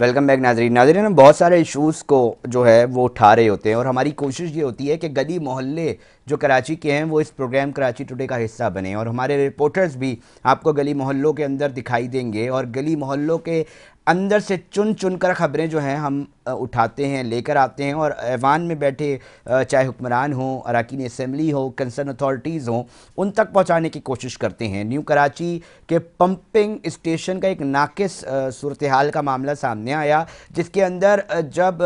Welcome back नाजरीन। नाजरीन, हम बहुत सारे इश्यूज़ को जो है वो उठा रहे होते हैं और हमारी कोशिश ये होती है कि गली मोहल्ले जो कराची के हैं वो इस प्रोग्राम कराची टुडे का हिस्सा बने और हमारे रिपोर्टर्स भी आपको गली मोहल्लों के अंदर दिखाई देंगे और गली मोहल्लों के अंदर से चुन चुन कर ख़बरें जो हैं हम उठाते हैं, लेकर आते हैं और ऐवान में बैठे चाहे हुक्मरान हों, अरकान असम्बली हो, कंसर्न अथॉरिटीज़ हों, उन तक पहुंचाने की कोशिश करते हैं। न्यू कराची के पंपिंग स्टेशन का एक नाकिस सूरत हाल का मामला सामने आया, जिसके अंदर जब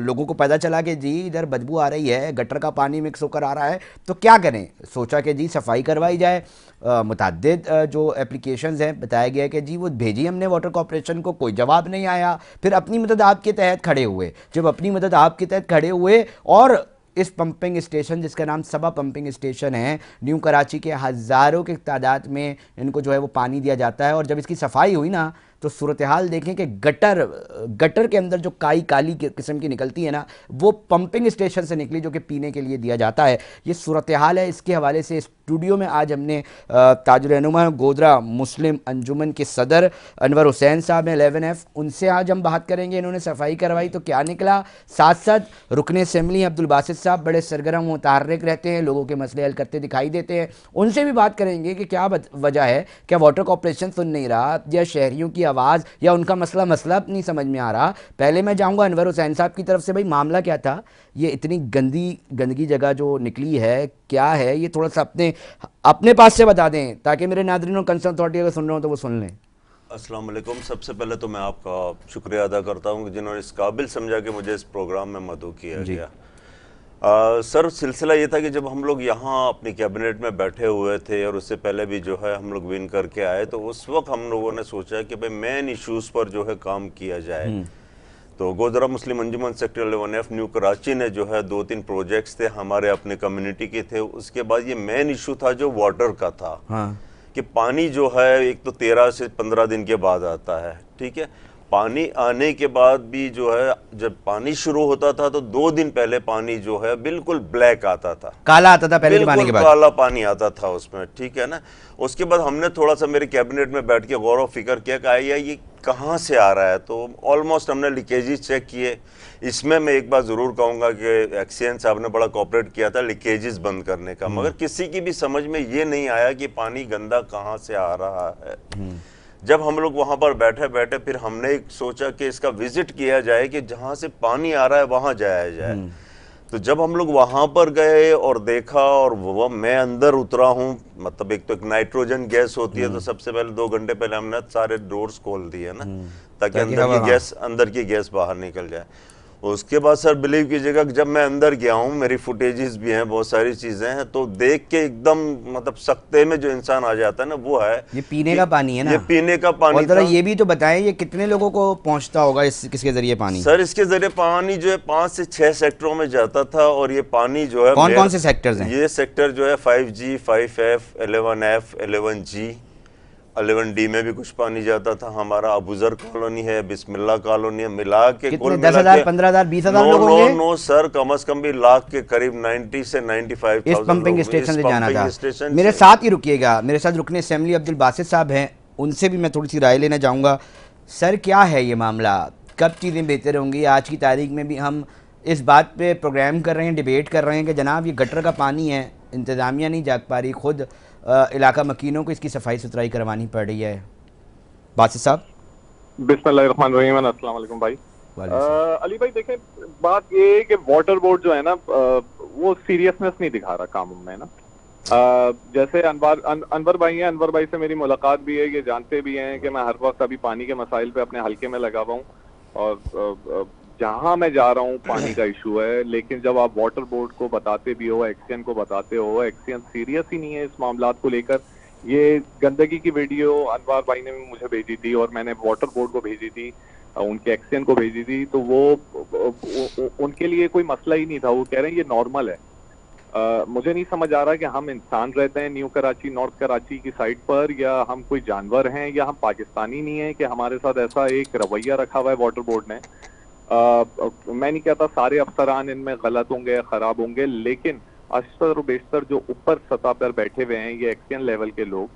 लोगों को पता चला कि जी इधर बदबू आ रही है, गटर का पानी मिक्स होकर आ रहा है, तो क्या करें। सोचा कि जी सफाई करवाई जाए। मुतअद्दिद जो एप्लीकेशंस हैं, बताया गया कि जी वो भेजी हमने वाटर कॉरपोरेशन को, कोई जवाब नहीं आया। फिर अपनी मदद आपके तहत खड़े हुए। जब अपनी मदद आपके तहत खड़े हुए और इस पंपिंग स्टेशन, जिसका नाम सबा पंपिंग स्टेशन है, न्यू कराची के हज़ारों की तादाद में इनको जो है वो पानी दिया जाता है, और जब इसकी सफाई हुई ना तो सूरत हाल देखें कि गटर गटर के अंदर जो काई काली किस्म की निकलती है ना, वो पंपिंग स्टेशन से निकली, जो कि पीने के लिए दिया जाता है। ये सूरत हाल है। इसके हवाले से स्टूडियो में आज हमने ताजुल रहनुमा गोदरा मुस्लिम अंजुमन के सदर अनवर हुसैन साहब हैं 11F, उनसे आज हम बात करेंगे। इन्होंने सफाई करवाई तो क्या निकला। साथ साथ रुकने असम्बली अब्दुल बासित साहब बड़े सरगर्म मुतहर्रिक रहते हैं, लोगों के मसले हल करते दिखाई देते हैं। उनसे भी बात करेंगे कि क्या वजह है, क्या वाटर कॉरपोरेशन सुन नहीं रहा या शहरियों की आवाज़ या उनका मसला नहीं समझ में आ रहा। पहले मैं जाऊंगा अनवर हुसैन साहब की तरफ से। भाई, मामला क्या था? ये इतनी गंदगी जगह जो निकली है, क्या है ये? थोड़ा सा अपने पास से बता दें ताकि मेरे नाज़रीन और कंसर्न अथॉरिटी अगर सुन रहे हो तो वो सुन लें। अस्सलाम वालेकुम। सबसे पहले तो मैं आपका शुक्रिया अदा करता हूं कि जिन्होंने इस काबिल समझा कि मुझे इस प्रोग्राम में मदऊ किया गया। सर, सिलसिला ये था कि जब हम लोग यहाँ अपनी कैबिनेट में बैठे हुए थे और उससे पहले भी जो है हम लोग विन करके आए, तो उस वक्त हम लोगों ने सोचा कि भाई मेन इश्यूज़ पर जो है काम किया जाए। तो गोदरा मुस्लिम अंजुमन सेक्टर 11F न्यू कराची ने जो है 2-3 प्रोजेक्ट्स थे हमारे अपने कम्युनिटी के थे। उसके बाद ये मेन इशू था जो वाटर का था। कि पानी जो है एक तो 13 से 15 दिन के बाद आता है, ठीक है। पानी आने के बाद भी जो है जब पानी शुरू होता था तो 2 दिन पहले पानी जो है बिल्कुल ब्लैक आता था, काला आता था पहले पानी के बाद, काला पानी आता था उसमें, ठीक है ना। उसके बाद हमने थोड़ा सा मेरे कैबिनेट में बैठ के गौर व फिक्र किया कि आइए ये कहाँ से आ रहा है। तो ऑलमोस्ट हमने लीकेजेस चेक किए। इसमें मैं एक बात ज़रूर कहूँगा कि एक्सीएन साहब ने बड़ा कोऑपरेट किया था लीकेजेस बंद करने का, मगर किसी की भी समझ में ये नहीं आया कि पानी गंदा कहाँ से आ रहा है। जब हम लोग वहाँ पर बैठे बैठे फिर हमने एक सोचा कि इसका विजिट किया जाए कि जहाँ से पानी आ रहा है वहाँ जाया जाए। तो जब हम लोग वहाँ पर गए और देखा, और वो मैं अंदर उतरा हूँ, मतलब एक तो एक नाइट्रोजन गैस होती है, तो सबसे पहले 2 घंटे पहले हमने सारे डोर्स खोल दिए ना, ताकि अंदर की गैस बाहर निकल जाए। उसके बाद सर बिलीव कीजिएगा कि जब मैं अंदर गया हूँ, मेरी फुटेजेस भी हैं, बहुत सारी चीजें हैं, तो देख के एकदम मतलब सकते में जो इंसान आ जाता है ना, वो है ये पीने का पानी है ना। ये पीने का पानी। और जरा ये भी तो बताएं, ये कितने लोगों को पहुंचता होगा किसके जरिए पानी? सर, इसके जरिए पानी जो है 5 से 6 सेक्टरों में जाता था। और ये पानी जो है कौन कौन से सेक्टर्स हैं? ये सेक्टर जो है 5G, 5F, 11F, 11G, 11D में भी कुछ पानी जाता था। हमारा अबूजर कॉलोनी है, बिस्मिल्लाह कॉलोनी है, मिला के कितने? 10,000, 15,000, 20,000 लोग होंगे? नो सर, कम से कम भी लाख के करीब 90 से 95,000 इस पंपिंग स्टेशन से जाना था। मेरे से। साथ ही रुकिएगा, मेरे साथ रुकने असम्बली अब्दुल बासित साहब हैं, उनसे भी मैं थोड़ी सी राय लेना चाहूँगा। सर, क्या है ये मामला? कब चीज़ें बेहतर होंगी? आज की तारीख में भी हम इस बात पे प्रोग्राम कर रहे हैं, डिबेट कर रहे हैं कि जनाब ये गटर का पानी है, इंतज़ामिया नहीं जाग पा रही, खुद इलाका मकीनों को इसकी सफाई सुथराई करवानी पड़ रही है। बासित साहब। बिस्मिल्लाहिर्रहमानिर्रहीम। अस्सलाम वालेकुम भाई। अली भाई, देखें, बात ये है कि वाटर बोर्ड जो है ना, वो सीरियसनेस नहीं दिखा रहा काम में ना। जैसे अनवर भाई हैं, अनवर भाई से मेरी मुलाकात भी है, ये जानते भी हैं कि मैं हर वक्त अभी पानी के मसाइल पे अपने हल्के में लगा हुआ हूँ, और जहां मैं जा रहा हूँ पानी का इशू है। लेकिन जब आप वाटर बोर्ड को बताते भी हो, एक्सीएन को बताते हो, एक्सीएन सीरियस ही नहीं है इस मामला को लेकर। ये गंदगी की वीडियो अनवर भाई ने मुझे भेजी थी और मैंने वाटर बोर्ड को भेजी थी, उनके एक्सीएन को भेजी थी, तो वो उनके लिए कोई मसला ही नहीं था। वो कह रहे हैं ये नॉर्मल है। मुझे नहीं समझ आ रहा कि हम इंसान रहते हैं न्यू कराची, नॉर्थ कराची की साइड पर, या हम कोई जानवर हैं, या हम पाकिस्तानी नहीं है कि हमारे साथ ऐसा एक रवैया रखा हुआ है वाटर बोर्ड ने। मैं नहीं कहता सारे अफसरान इनमें गलत होंगे या खराब होंगे, लेकिन अक्सर बेशतर जो ऊपर सतह पर बैठे हुए हैं, ये एक्सीएन लेवल के लोग,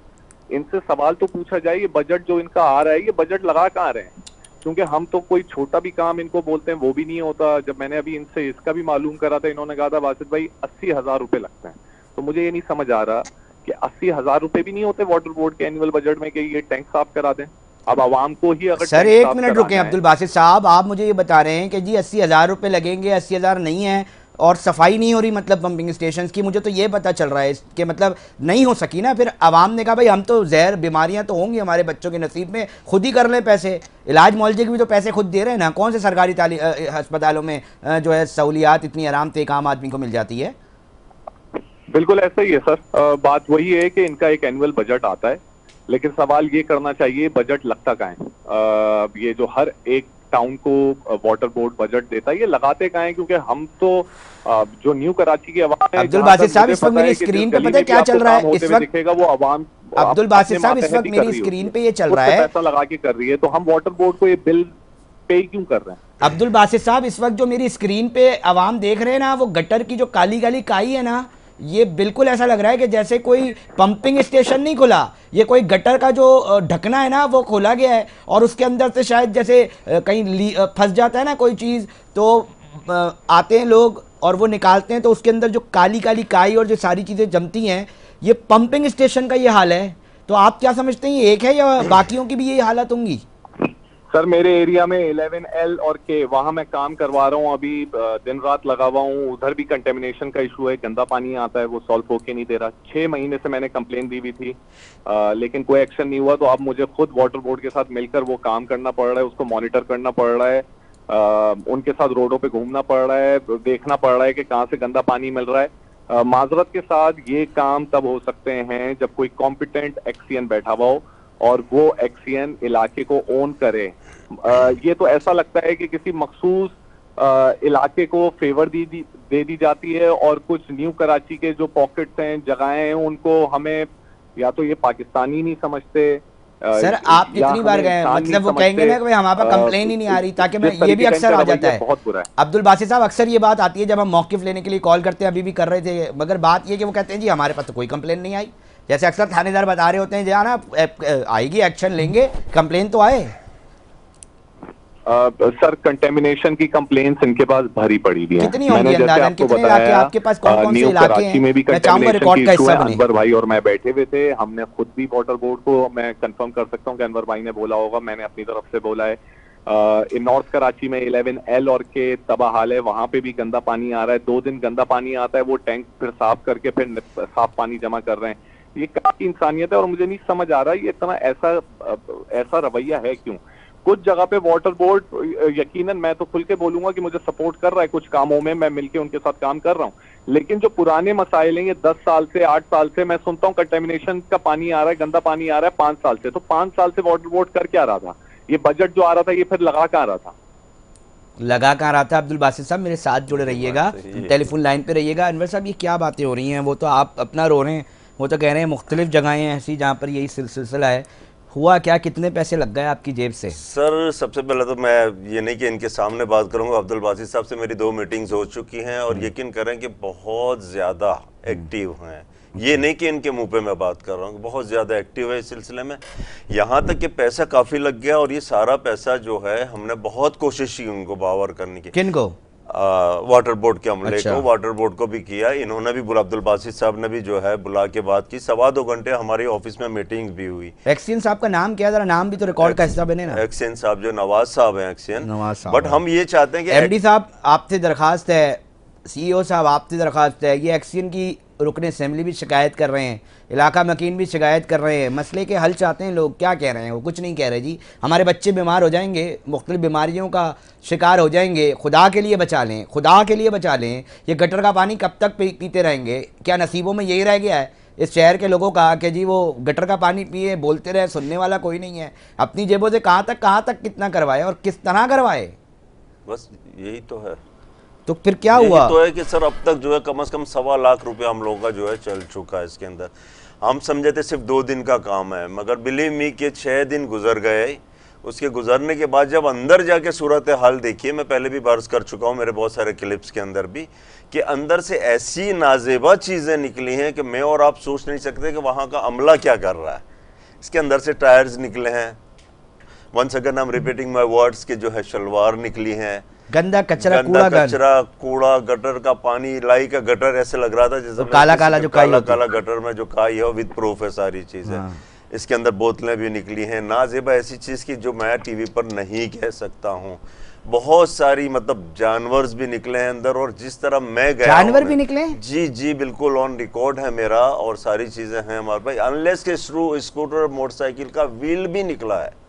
इनसे सवाल तो पूछा जाए, ये बजट जो इनका आ रहा है, ये बजट लगा कहाँ रहे हैं? क्योंकि हम तो कोई छोटा भी काम इनको बोलते हैं वो भी नहीं होता। जब मैंने अभी इनसे इसका भी मालूम करा था, इन्होंने कहा था बासित भाई 80,000 रुपए लगते हैं। तो मुझे ये नहीं समझ आ रहा कि 80,000 रुपए भी नहीं होते वाटर बोर्ड के एनुअल बजट में कि ये टैंक साफ करा दें। अब आवाम को ही अगर सर टैंक एक साफ मिनट कराना रुके है- अब्दुल बासित साहब, आप मुझे ये बता रहे हैं कि जी 80,000 रुपये लगेंगे, 80,000 नहीं है और सफाई नहीं हो रही मतलब पंपिंग स्टेशन की। मुझे तो ये पता चल रहा है कि मतलब नहीं हो सकी ना। फिर आवाम ने कहा भाई हम तो जहर बीमारियां तो होंगी हमारे बच्चों के नसीब में, खुद ही कर लें पैसे, इलाज मुआवजे के भी तो पैसे खुद दे रहे हैं ना। कौन से सरकारी अस्पतालों में जो है सहूलियात इतनी आराम से एक आम आदमी को मिल जाती है। बिल्कुल ऐसा ही है सर। बात वही है कि इनका एक एनुअल बजट आता है, लेकिन सवाल ये करना चाहिए बजट लगता कहाँ है। ये जो हर एक टाउन को वाटर बोर्ड बजट देता है, ये लगाते कहाँ है? क्योंकि हम तो जो न्यू कराची की आवाम है, अब्दुल जहाँ बासित तक साहब मुझे इस वक्त पता मेरी है कि स्क्रीन जिस पे गली पता है में क्या भी चल आपको रहा काम है होते इस हुए वक्त। दिखेगा, वो आवाम अब्दुल अपने बासित साहब इस मातहत वक्त ही कर मेरी रही होगी। स्क्रीन पे ये चल खुद रहा से है। पैसा लगा के कर रही है, तो हम वाटर बोर्ड को ये बिल पे क्यों कर रहे हैं? अब्दुल बासित साहब इस वक्त जो मेरी स्क्रीन पे आवाम देख रहे हैं ना, वो गटर की जो काली काली काई है ना, ये बिल्कुल ऐसा लग रहा है कि जैसे कोई पंपिंग स्टेशन नहीं खुला, ये कोई गटर का जो ढकना है ना वो खोला गया है और उसके अंदर से शायद जैसे कहीं फंस जाता है ना कोई चीज़, तो आते हैं लोग और वो निकालते हैं, तो उसके अंदर जो काली काली काई और जो सारी चीज़ें जमती हैं, ये पंपिंग स्टेशन का ये हाल है। तो आप क्या समझते हैं ये एक है या बाकियों की भी यही हालत होंगी? सर मेरे एरिया में 11L और K, वहां मैं काम करवा रहा हूँ अभी, दिन रात लगा हुआ हूँ। उधर भी कंटेमिनेशन का इशू है, गंदा पानी आता है, वो सॉल्व होके नहीं दे रहा। 6 महीने से मैंने कंप्लेन दी हुई थी, लेकिन कोई एक्शन नहीं हुआ। तो अब मुझे खुद वाटर बोर्ड के साथ मिलकर वो काम करना पड़ रहा है, उसको मॉनिटर करना पड़ रहा है, उनके साथ रोडों पे घूमना पड़ रहा है, देखना पड़ रहा है कि कहाँ से गंदा पानी मिल रहा है। माजरत के साथ ये काम तब हो सकते हैं जब कोई कॉम्पिटेंट एक्सीएन बैठा हुआ हो और वो एक्सीएन इलाके को ओन करे। ये तो ऐसा लगता है कि किसी मखसूस इलाके को फेवर दे दी जाती है और कुछ न्यू कराची के जो पॉकेट्स हैं, जगहें हैं, उनको हमें या तो ये पाकिस्तानी नहीं समझते। सर आप कितनी बार गए, मतलब वो कहेंगे ना कि भाई हमारे पास कंप्लेन ही नहीं आ रही, ताकि मैं ये भी अक्सर आ जाता है। बहुत बुरा है अब्दुल बासित साहब, अक्सर ये बात आती है जब हम मौक़िफ़ लेने के लिए कॉल करते हैं, अभी भी कर रहे थे, मगर बात ये कि वो कहते हैं जी हमारे पास तो कोई कंप्लेन नहीं आई। जैसे अक्सर थानेदार बता रहे होते हैं जहाँ ना आएगी एक्शन लेंगे, कंप्लेन तो आए। सर कंटेमिनेशन की कंप्लेंट्स इनके पास भरी पड़ी हुई हैं। कितनी होंगी अंदाजन, कितने इलाके आपके पास, कौन कौन से इलाके कराची में हैं? भी मैं चाहूंगा कंटेमिनेशन रिकॉर्ड की का इशू हिस्सा है। बने। अनवर भाई और मैं बैठे हुए थे, हमने खुद भी वाटर बोर्ड को, मैं कंफर्म कर सकता हूँ कि अनवर भाई ने बोला होगा, मैंने अपनी तरफ से बोला है। नॉर्थ कराची में 11L और K तबाह हाल है, वहां पे भी गंदा पानी आ रहा है। 2 दिन गंदा पानी आता है, वो टैंक फिर साफ करके फिर साफ पानी जमा कर रहे हैं। ये काफी इंसानियत है और मुझे नहीं समझ आ रहा ये इतना ऐसा रवैया है क्यों? कुछ जगह पे वाटर बोर्ड, यकीनन मैं तो खुल के बोलूंगा कि मुझे सपोर्ट कर रहा है कुछ कामों में, मैं मिलके उनके साथ काम कर रहा हूँ, लेकिन जो पुराने मसाइल हैं, ये 10 साल से 8 साल से मैं सुनता हूँ कंटेमिनेशन का पानी आ रहा है, गंदा पानी आ रहा है 5 साल से। तो 5 साल से वाटर बोर्ड कर क्या रहा था? ये बजट जो आ रहा था ये फिर लगा कहाँ रहा था? लगा कहाँ रहा था? अब्दुल बासित साहब मेरे साथ जुड़े रहिएगा, टेलीफोन लाइन पे रहिएगा। अनवर साहब ये क्या बातें हो रही हैं? वो तो आप अपना रो रहे हैं, वो तो कह रहे हैं मुख्तलिफ जगहें ऐसी जहाँ पर यही सिलसिला है। हुआ क्या, कितने पैसे लग गए आपकी जेब से? सर सबसे पहले तो मैं ये नहीं कि इनके सामने बात करूंगा, अब्दुल बासित साहब से मेरी 2 मीटिंग्स हो चुकी हैं और यकीन करें कि बहुत ज़्यादा एक्टिव हैं। ये नहीं कि इनके मुंह पे मैं बात कर रहा हूँ, बहुत ज़्यादा एक्टिव है इस सिलसिले में। यहाँ तक कि पैसा काफ़ी लग गया और ये सारा पैसा जो है हमने बहुत कोशिश की उनको बावर करने की। किन को? वाटर बोर्ड के अमले अच्छा। को, वाटर बोर्ड को भी किया, इन्होंने भी बुला, अब्दुल बासित साहब ने भी जो है बुला के बात की। 2.25 घंटे हमारे ऑफिस में मीटिंग भी हुई। एक्सियन साहब का नाम क्या है, जरा नाम भी तो रिकॉर्ड का हिस्सा बने ना। एक्सियन साहब जो नवाज साहब हैं, एक्सियन नवाज साहब, बट हम ये चाहते हैं कि एमडी साहब आपसे दरखास्त है, सीईओ साहब आपसे दरखास्त है, ये एक्सियन की रुकन असेंबली भी शिकायत कर रहे हैं, इलाका मकीन भी शिकायत कर रहे हैं, मसले के हल चाहते हैं लोग। क्या कह रहे हैं? वो कुछ नहीं कह रहे जी, हमारे बच्चे बीमार हो जाएंगे, मुख्तलिफ बीमारियों का शिकार हो जाएंगे, खुदा के लिए बचा लें, खुदा के लिए बचा लें। ये गटर का पानी कब तक पीते रहेंगे? क्या नसीबों में यही रह गया है इस शहर के लोगों का कि जी वो गटर का पानी पिए, बोलते रहे, सुनने वाला कोई नहीं है? अपनी जेबों से कहाँ तक कितना करवाए और किस तरह करवाए? बस यही तो है। तो फिर क्या हुआ? तो है कि सर अब तक जो है कम से कम 1.25 लाख रुपया हम लोगों का जो है चल चुका है इसके अंदर। हम समझे थे सिर्फ 2 दिन का काम है, मगर बिलीव मी के 6 दिन गुजर गए। उसके गुजरने के बाद जब अंदर जाके सूरत हाल देखिए, मैं पहले भी बर्स कर चुका हूँ मेरे बहुत सारे क्लिप्स के अंदर भी, कि अंदर से ऐसी नाजेबा चीज़ें निकली हैं कि मैं और आप सोच नहीं सकते कि वहाँ का अमला क्या कर रहा है। इसके अंदर से टायर्स निकले हैं, once again I am repeating my words के जो है शलवार निकली हैं, गंदा कचरा, गंदा कचरा, कूड़ा, गटर का पानी, लाई का गटर ऐसे लग रहा था जैसे काला काला जो काई होती है। काला गटर में जो काई है विद प्रूफ है सारी चीजें। इसके अंदर बोतलें भी निकली हैं ना जेबा, ऐसी चीज की जो मैं टीवी पर नहीं कह सकता हूँ। बहुत सारी मतलब जानवर भी निकले हैं अंदर, और जिस तरह मैं गया, जानवर भी निकले? जी जी बिल्कुल, ऑन रिकॉर्ड है मेरा, और सारी चीजें हैं हमारे भाई। अनलेस के स्कूटर मोटरसाइकिल का व्हील भी निकला है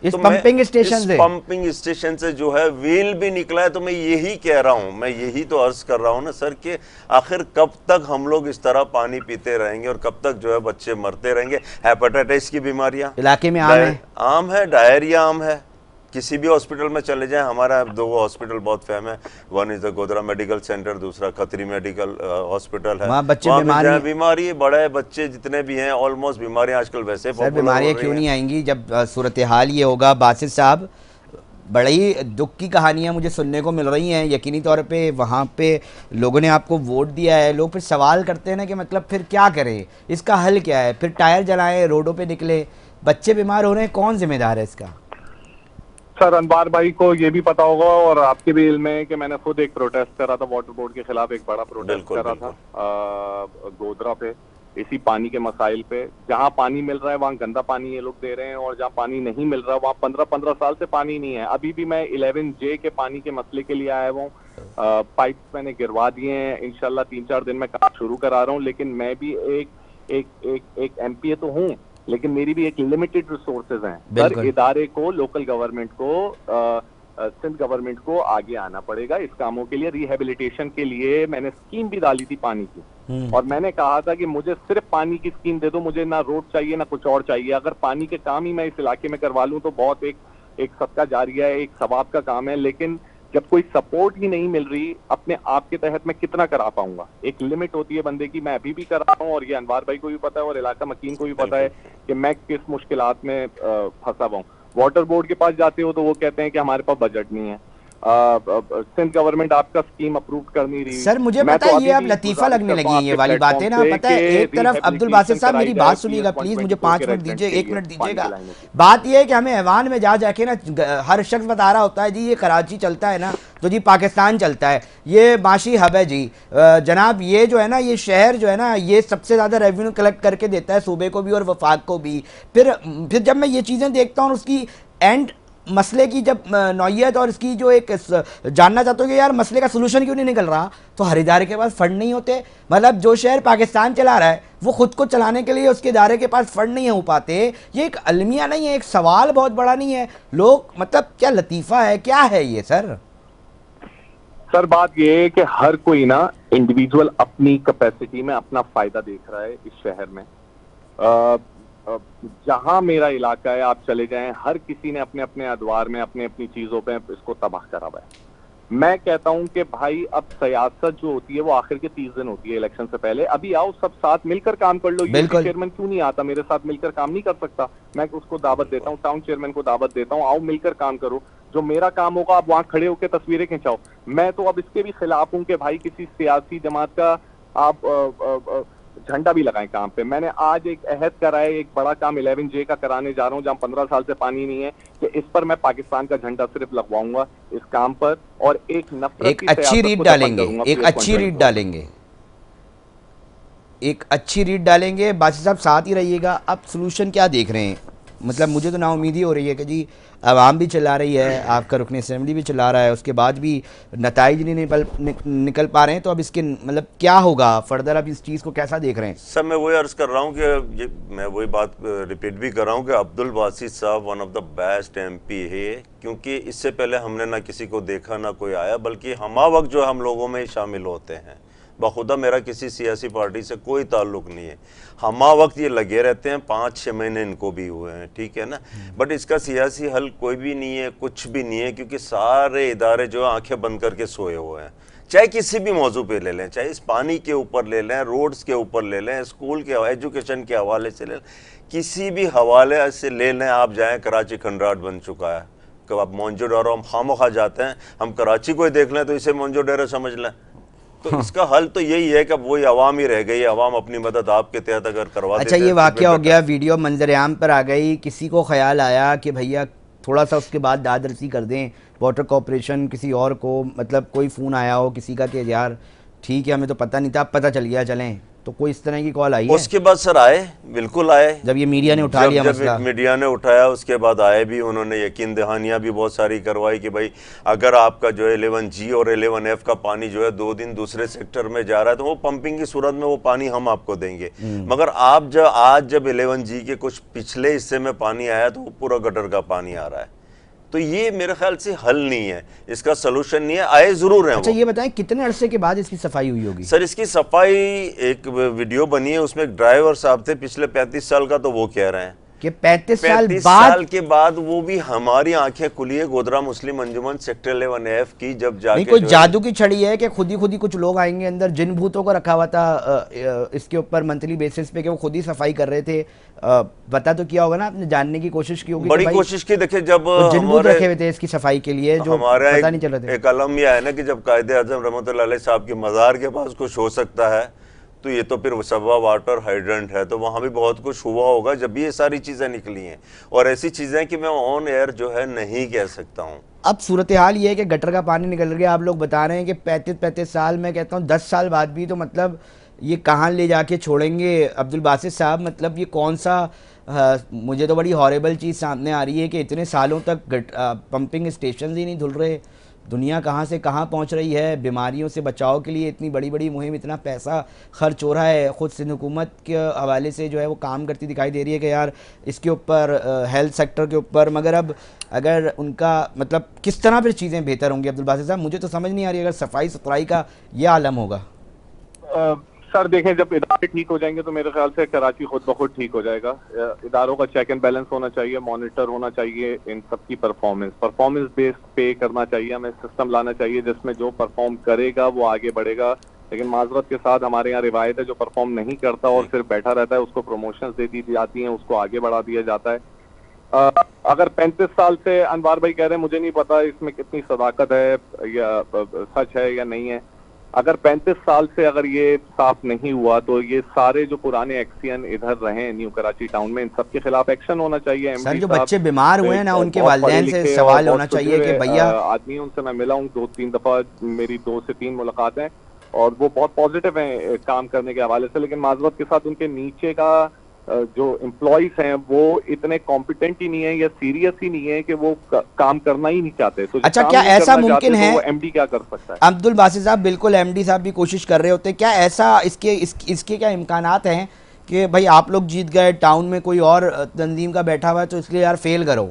इस पंपिंग स्टेशन से, पंपिंग स्टेशन से जो है व्हील भी निकला है। तो मैं यही कह रहा हूँ, मैं यही तो अर्ज कर रहा हूँ ना सर, कि आखिर कब तक हम लोग इस तरह पानी पीते रहेंगे और कब तक जो है बच्चे मरते रहेंगे। हेपेटाइटिस की बीमारियां इलाके में आम है, डायरिया आम है। किसी भी हॉस्पिटल में चले जाएं, हमारा 2 हॉस्पिटल बहुत फेम है, one is the Godhra medical centre, दूसरा खत्री मेडिकल हॉस्पिटल है। वहाँ बच्चे बीमारी बड़े बच्चे जितने भी हैं ऑलमोस्ट बीमारियां आजकल वैसे सर बीमारियां क्यों नहीं आएंगी जब सूरत हाल ये होगा। बासित साहब, बड़ी दुख की कहानियां मुझे सुनने को मिल रही हैं। यकीनी तौर पे वहाँ पे लोगों ने आपको वोट दिया है, लोग फिर सवाल करते हैं ना कि मतलब फिर क्या करें, इसका हल क्या है। फिर टायर जलाएं, रोडों पे निकले, बच्चे बीमार हो रहे हैं, कौन जिम्मेदार है इसका? सर अनवार भाई को ये भी पता होगा और आपके भी इल्म है कि मैंने खुद एक प्रोटेस्ट करा था वाटर बोर्ड के खिलाफ, एक बड़ा प्रोटेस्ट करा था गोधरा पे, इसी पानी के मसाइल पे। जहाँ पानी मिल रहा है वहाँ गंदा पानी ये लोग दे रहे हैं, और जहाँ पानी नहीं मिल रहा वहाँ 15-15 साल से पानी नहीं है। अभी भी मैं 11J के पानी के मसले के लिए आया हुआ हूँ। पाइप्स मैंने गिरवा दिए हैं, इंशाल्लाह 3-4 दिन में काम शुरू करा रहा हूँ। लेकिन मैं भी एक एमपीए तो हूँ, लेकिन मेरी भी एक लिमिटेड रिसोर्सेज हैं। सर इदारे को, लोकल गवर्नमेंट को, सिंध गवर्नमेंट को आगे आना पड़ेगा इस कामों के लिए। रिहेबिलिटेशन के लिए मैंने स्कीम भी डाली थी पानी की, और मैंने कहा था कि मुझे सिर्फ पानी की स्कीम दे दो, मुझे ना रोड चाहिए ना कुछ और चाहिए। अगर पानी के काम ही मैं इस इलाके में करवा लूं तो बहुत एक सदका जारिया है, एक सवाब का काम है। लेकिन जब कोई सपोर्ट ही नहीं मिल रही अपने आप के तहत, मैं कितना करा पाऊंगा? एक लिमिट होती है बंदे की। मैं अभी भी कर रहा हूँ, और ये अनवार भाई को भी पता है और इलाका मकीन को भी पता है कि मैं किस मुश्किलात में फंसा हुआ हूँ। वाटर बोर्ड के पास जाते हो तो वो कहते हैं कि हमारे पास बजट नहीं है। सिंध गवर्नमेंट आपका स्कीम अप्रूव कर नहीं रही। सर मुझे पता है ये अब लतीफा लगने लगी है ये वाली बातें ना, पता है। एक तरफ अब्दुल बासित साहब, मेरी बात सुनिएगा प्लीज, मुझे 5 मिनट दीजिए, 1 मिनट दीजिएगा। बात ये है कि हमें ऐवान में जाके ना हर शख्स बता रहा होता है जी ये कराची चलता है ना तो जी पाकिस्तान चलता है, ये माशी हब है जी जनाब, ये जो है ना ये शहर जो है ना ये सबसे ज़्यादा रेवेन्यू कलेक्ट करके देता है सूबे को भी और वफाक को भी। फिर जब मैं ये चीज़ें देखता हूँ उसकी एंड मसले की जब नौयत और इसकी जो एक जानना चाहता हूँ कि यार मसले का सलूशन क्यों नहीं निकल रहा, तो हर इदारे के पास फंड नहीं होते। मतलब जो शहर पाकिस्तान चला रहा है वो खुद को चलाने के लिए उसके इदारे के पास फंड नहीं हो पाते। ये एक अलमिया नहीं है, एक सवाल बहुत बड़ा नहीं है। लोग मतलब क्या लतीफ़ा है, क्या है ये सर? सर बात ये है कि हर कोई ना इंडिविजुअल अपनी कैपेसिटी में अपना फायदा देख रहा है इस शहर में। जहां मेरा इलाका है आप चले जाएं, हर किसी ने अपने अपने अदवार में अपने अपनी चीजों पे इसको तबाह करा हुआ है। मैं कहता हूं कि भाई अब सियासत जो होती है वो आखिर के 30 दिन होती है इलेक्शन से पहले। अभी आओ सब साथ मिलकर काम कर लो। यूपी चेयरमैन क्यों नहीं आता मेरे साथ मिलकर काम नहीं कर सकता? मैं उसको दावत देता हूँ, टाउन चेयरमैन को दावत देता हूँ, आओ मिलकर काम करो। जो मेरा काम होगा आप वहां खड़े होकर तस्वीरें खिंचाओ। मैं तो अब इसके भी खिलाफ हूं कि भाई किसी सियासी जमात का आप झंडा भी लगाएं काम पे। मैंने आज एक अहद करा है, एक बड़ा काम 11J का कराने जा रहा हूं जहां 15 साल से पानी नहीं है, कि इस पर मैं पाकिस्तान का झंडा सिर्फ लगवाऊंगा इस काम पर, और एक नफरत एक अच्छी रीड डालेंगे, एक अच्छी रीड डालेंगे, एक अच्छी रीड डालेंगे। बासित साहब साथ ही रहिएगा। अब सोल्यूशन क्या देख रहे हैं? मतलब मुझे तो नाउमीदी ही हो रही है कि जी आवाम भी चला रही है, आपका रुकन असेंबली भी चला रहा है, उसके बाद भी नताइज नहीं निकल पा रहे हैं। तो अब इसके मतलब क्या होगा फर्दर? अब इस चीज़ को कैसा देख रहे हैं? सर मैं वही अर्ज कर रहा हूँ कि मैं वही बात रिपीट भी कर रहा हूँ कि अब्दुल बासित साहब one of the best MP है, क्योंकि इससे पहले हमने ना किसी को देखा ना कोई आया, बल्कि हमा वक्त जो हम लोगों में शामिल होते हैं। बखुदा मेरा किसी सियासी पार्टी से कोई ताल्लुक नहीं है, हमा वक्त ये लगे रहते हैं। 5-6 महीने इनको भी हुए हैं, ठीक है ना। बट इसका सियासी हल कोई भी नहीं है, कुछ भी नहीं है, क्योंकि सारे इदारे जो है आंखें बंद करके सोए हुए हैं। चाहे किसी भी मौजू पे ले लें, चाहे इस पानी के ऊपर ले लें, रोड्स के ऊपर ले लें, स्कूल के एजुकेशन के हवाले से ले लें, किसी भी हवाले से ले लें। आप जाएँ, कराची खंडराट बन चुका है। कब आप मोहनजोदड़ो हम खामोखा जाते हैं, हम कराची को ही देख लें तो इसे मोहनजोदड़ो समझ लें। तो इसका हल तो यही है कि अब वही अवाम ही रह गई। अवाम अपनी मदद आपके तहत अगर करवा अच्छा ये वाकया हो गया, वीडियो मंजर आम पर आ गई, किसी को ख्याल आया कि भैया थोड़ा सा उसके बाद दादरसी कर दें वाटर कॉरपोरेशन किसी और को, मतलब कोई फ़ोन आया हो किसी का कि यार ठीक है हमें तो पता नहीं था, अब पता चल गया चलें, तो कोई इस तरह की कॉल आई है? उसके बाद सर आए, बिल्कुल आए, जब ये मीडिया ने उठा लिया मसला, जब मीडिया ने उठाया उसके बाद आए भी, उन्होंने यकीन दहानियां भी बहुत सारी करवाई कि भाई अगर आपका जो है 11G और 11F का पानी जो है 2 दिन दूसरे सेक्टर में जा रहा है तो वो पंपिंग की सूरत में वो पानी हम आपको देंगे। मगर आप जब 11G के कुछ पिछले हिस्से में पानी आया तो वो पूरा गटर का पानी आ रहा है। तो ये मेरे ख्याल से हल नहीं है, इसका सलूशन नहीं है, आए जरूर हैं। अच्छा ये बताएं कितने अरसे के बाद इसकी सफाई हुई होगी? सर इसकी सफाई, एक वीडियो बनी है उसमें एक ड्राइवर साहब थे पिछले 35 साल का, तो वो कह रहे हैं कि 35 साल के बाद, वो भी हमारी आंखें खुली है गोधरा मुस्लिम अंजुमन सेक्टर 11F की, जब जाके कोई जादू की छड़ी है कि खुद ही कुछ लोग आएंगे अंदर, जिन भूतों को रखा हुआ था इसके ऊपर मंथली बेसिस पे कि वो खुद ही सफाई कर रहे थे? पता तो किया होगा ना आपने, जानने की कोशिश की होगी, बड़ी कोशिश की। देखिए जब जिन भूत रखे हुए थे इसकी सफाई के लिए, जो हमारा पता नहीं चल रहे थे। एक अलम यह है ना कि जब कायदे आजम रहमतुल्लाह अलैह साहब के मज़ार के पास कुछ हो सकता है तो ये तो फिर सबवा वाटर हाइड्रेंट है, तो वहाँ भी बहुत कुछ हुआ होगा जब भी ये सारी चीज़ें निकली हैं, और ऐसी चीज़ें कि मैं ऑन एयर जो है नहीं कह सकता हूँ। अब सूरत हाल ये है कि गटर का पानी निकल गया, आप लोग बता रहे हैं कि 35 साल, मैं कहता हूँ 10 साल बाद भी, तो मतलब ये कहाँ ले जाके छोड़ेंगे अब्दुल बासित साहब? मतलब ये कौन सा मुझे तो बड़ी हॉरेबल चीज़ सामने आ रही है कि इतने सालों तक पंपिंग स्टेशन ही नहीं धुल रहे, दुनिया कहाँ से कहाँ पहुँच रही है। बीमारियों से बचाव के लिए इतनी बड़ी बड़ी मुहिम, इतना पैसा खर्च हो रहा है, ख़ुद सिंध हुकूमत के हवाले से जो है वो काम करती दिखाई दे रही है कि यार इसके ऊपर हेल्थ सेक्टर के ऊपर, मगर अब अगर उनका मतलब किस तरह फिर चीज़ें बेहतर होंगी अब्दुल बासित साहब? मुझे तो समझ नहीं आ रही अगर सफाई सुथराई का ये आलम होगा। सर देखें, जब इदारे ठीक हो जाएंगे तो मेरे ख्याल से कराची खुद ब खुद ठीक हो जाएगा। इदारों का चेक एंड बैलेंस होना चाहिए, मॉनिटर होना चाहिए, इन सब की परफॉर्मेंस बेस्ड पे करना चाहिए, हमें सिस्टम लाना चाहिए जिसमें जो परफॉर्म करेगा वो आगे बढ़ेगा। लेकिन माजरत के साथ हमारे यहाँ रिवायत है, जो परफॉर्म नहीं करता और सिर्फ बैठा रहता है उसको प्रमोशंस दे दी जाती हैं, उसको आगे बढ़ा दिया जाता है। अगर 35 साल से अनवार भाई कह रहे हैं, मुझे नहीं पता इसमें कितनी सदाकत है या सच है या नहीं है। अगर 35 साल से अगर ये साफ नहीं हुआ तो ये सारे जो पुराने एक्सियन इधर रहे न्यू कराची टाउन में, इन सब के खिलाफ एक्शन होना चाहिए। सर जो बच्चे बीमार हुए हैं ना, उनके वालिदैन से सवाल होना चाहिए कि भैया, आदमी उनसे मैं मिला हूँ 2-3 दफा, मेरी 2 से 3 मुलाकातें, और वो बहुत पॉजिटिव हैं काम करने के हवाले से। लेकिन माजरत के साथ उनके नीचे का जो एम्प्लॉइज हैं वो इतने कॉम्पिटेंट ही नहीं है या सीरियस ही नहीं है कि वो काम करना ही नहीं चाहते। तो अच्छा क्या ऐसा मुमकिन है, तो एमडी क्या कर सकता है? अब्दुल बासित साहब बिल्कुल एमडी साहब भी कोशिश कर रहे होते, क्या ऐसा इसके क्या इम्कानात हैं कि भाई आप लोग जीत गए, टाउन में कोई और तंजीम का बैठा हुआ है तो इसलिए यार फेल करो?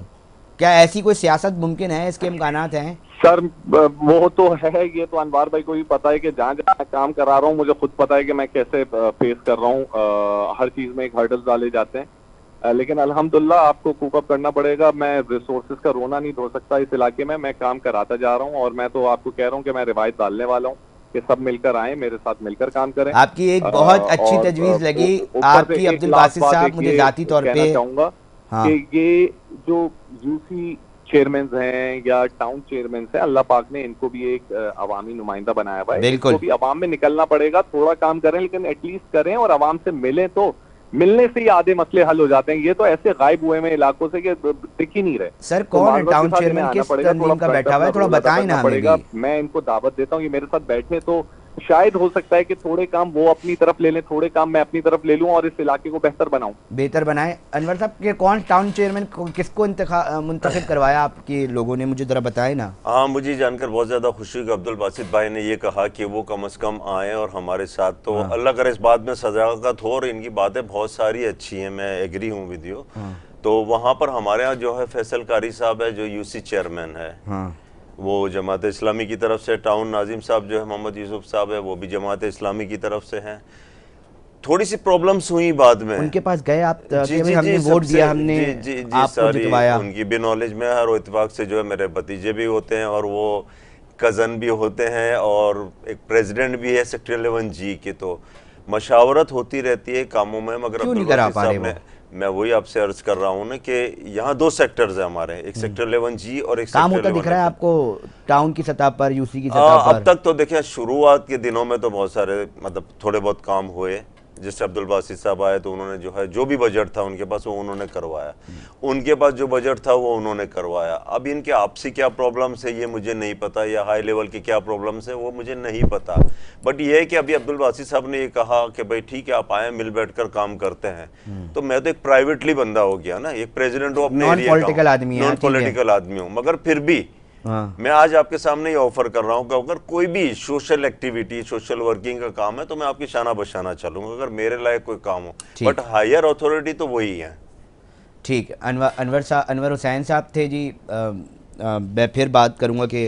क्या ऐसी कोई सियासत मुमकिन है, इसके इम्कानात हैं? सर वो तो है, ये तो अनवार भाई को भी पता है कि जहाँ जहाँ काम करा रहा हूँ मुझे खुद पता है कि मैं कैसे फेस कर रहा हूँ। हर चीज में एक हर्डल्स डाले जाते हैं, लेकिन अल्हम्दुलिल्लाह आपको कूप अप करना पड़ेगा। मैं रिसोर्सेज का रोना नहीं धो सकता इस इलाके में, मैं काम कराता जा रहा हूँ और मैं तो आपको कह रहा हूँ कि मैं रिवायत डालने वाला हूँ कि सब मिलकर आए, मेरे साथ मिलकर काम करें। आपकी एक बहुत अच्छी तजवीज लगी आपकी अब्दुल बासित साहब, मुझे जाती तौर पे चाहूंगा कि ये जो यूसी चेयरमैन हैं या टाउन चेयरमैन हैं, अल्लाह पाक ने इनको भी एक अवामी नुमाइंदा बनाया हुआ है, इनको भी अवाम में निकलना पड़ेगा। थोड़ा काम करें लेकिन एटलीस्ट करें और अवाम से मिलें, तो मिलने से ही आधे मसले हल हो जाते हैं। ये तो ऐसे गायब हुए में इलाकों से कि दिख ही नहीं रहे। सर कौन है टाउन चेयरमैन, किस तंजीम का बैठा हुआ है, थोड़ा बताएं ना हमें। मैं इनको दावत देता हूँ कि मेरे साथ बैठे, तो शायद हो सकता है कि थोड़े काम वो अपनी तरफ ले लें, थोड़े काम मैं अपनी तरफ ले लूं और इस इलाके को बेहतर बनाएं। अनवर साहब के कौन टाउन चेयरमैन किसको मुंतखब करवाया आपके लोगों ने, मुझे जरा बताएं ना। हाँ, मुझे जानकर बहुत ज़्यादा खुशी कि अब्दुल बासित भाई ने ये कहा कि वो कम से कम आए और हमारे साथ, तो अल्लाह करे इस बात में सजागत हो, और इनकी बातें बहुत सारी अच्छी हैं, मैं एग्री हूँ विद यू। तो वहाँ पर हमारे यहाँ जो है फैसल कारी साहब है जो यूसी चेयरमैन है, वो जमात इस्लामी की तरफ से, टाउन नाजिम साहब जो है मोहम्मद यूसुफ साहब है वो भी जमात इस्लामी की तरफ से हैं। थोड़ी सी प्रॉब्लम्स हुई बाद में, उनके पास गए आप? हमने वोट दिया, हमने आपको जितवाया, उनकी भी नॉलेज में है और इत्तेफाक से जो है मेरे भतीजे भी होते हैं और वो कज़न भी होते हैं और एक प्रेसिडेंट भी है सेक्टर 11G के, तो मशावरत होती रहती है कामों में। मगर क्यों नहीं करा पा रहे? मैं वही आपसे अर्ज कर रहा हूँ ना कि यहाँ 2 सेक्टर्स हैं हमारे, एक सेक्टर 11G और एक काम होता दिख रहा है आपको टाउन की सतह पर, यूसी की सतह पर? अब तक तो देखिए शुरुआत के दिनों में तो बहुत सारे मतलब थोड़े बहुत काम हुए, जैसे अब्दुल बासित साहब आए तो उन्होंने जो है जो भी बजट था उनके पास वो उन्होंने करवाया, उनके पास जो बजट था वो उन्होंने करवाया। अब इनके आपसी क्या प्रॉब्लम्स है ये मुझे नहीं पता, या हाई लेवल की क्या प्रॉब्लम्स है वो मुझे नहीं पता, बट ये है कि अभी अब्दुल बासित साहब ने ये कहा कि भाई ठीक है आप आए मिल बैठकर काम करते हैं, तो मैं तो एक प्राइवेटली बंदा हो गया ना, एक प्रेसिडेंट हूँ अपने नॉन पॉलिटिकल आदमी है, नॉन पॉलिटिकल आदमी हूँ, मगर फिर भी हाँ। मैं आज आपके सामने ये ऑफर कर रहा हूँ कि अगर कोई भी सोशल एक्टिविटी सोशल वर्किंग का काम है तो मैं आपकी शाना बशाना चलूंगा, अगर मेरे लायक कोई काम हो, बट हायर अथॉरिटी तो वही है। ठीक, अनवर हुसैन साहब थे जी। मैं फिर बात करूँगा कि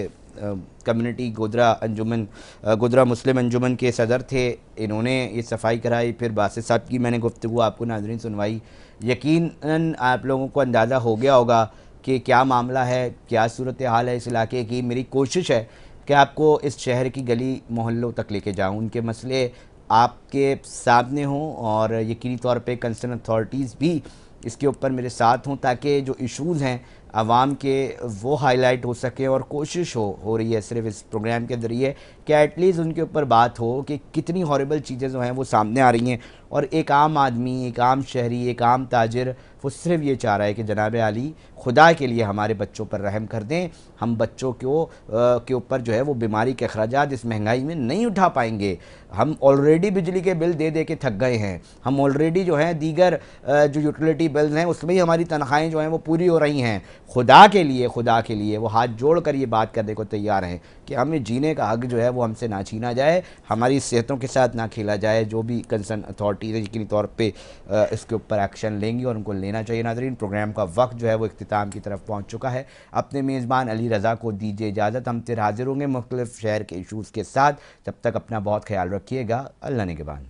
कम्युनिटी गोदरा मुस्लिम अंजुमन के सदर थे, इन्होंने ये सफाई कराई, फिर बासित साहब की मैंने गुफ्तगू आपको नाज़रीन सुनवाई। यकीनन आप लोगों को अंदाज़ा हो गया होगा कि क्या मामला है, क्या सूरत हाल है इस इलाके की। मेरी कोशिश है कि आपको इस शहर की गली मोहल्लों तक लेके जाऊँ, उनके मसले आपके सामने हों और यकीनी तौर पे कंसर्न अथॉरिटीज़ भी इसके ऊपर मेरे साथ हों, ताकि जो इश्यूज़ हैं आवाम के वो हाईलाइट हो सके। और कोशिश हो रही है सिर्फ इस प्रोग्राम के ज़रिए कि एटलीस्ट उनके ऊपर बात हो कि कितनी हॉरिबल चीज़ें जो हैं वो सामने आ रही हैं, और एक आम आदमी, एक आम शहरी, एक आम ताजिर वो सिर्फ ये चाह रहा है कि जनाब आली खुदा के लिए हमारे बच्चों पर रहम कर दें, हम बच्चों के ऊपर जो है वो बीमारी के अखराजात इस महंगाई में नहीं उठा पाएंगे। हम ऑलरेडी बिजली के बिल दे दे के थक गए हैं, हम ऑलरेडी जो हैं दीगर जो यूटिलिटी बिल्स हैं उसमें ही हमारी तनख्वाहें जो हैं वो पूरी हो रही हैं। खुदा के लिए वो हाथ जोड़ कर ये बात करने को तैयार हैं कि हमें जीने का हक जो है वो हमसे ना छीना जाए, हमारी सेहतों के साथ ना खेला जाए। जो भी कंसर्न अथॉरिटीज़ यकीनी तौर पे इसके ऊपर एक्शन लेंगी और उनको लेना चाहिए। नाज़रीन, प्रोग्राम का वक्त जो है वो इख्तिताम की तरफ पहुँच चुका है। अपने मेज़बान अली रज़ा को दीजिए इजाज़त, हम फिर हाजिर होंगे मुख्तलिफ शहर के इशूज़ के साथ। जब तक अपना बहुत ख्याल रखिएगा। अल्लाह निगहबान।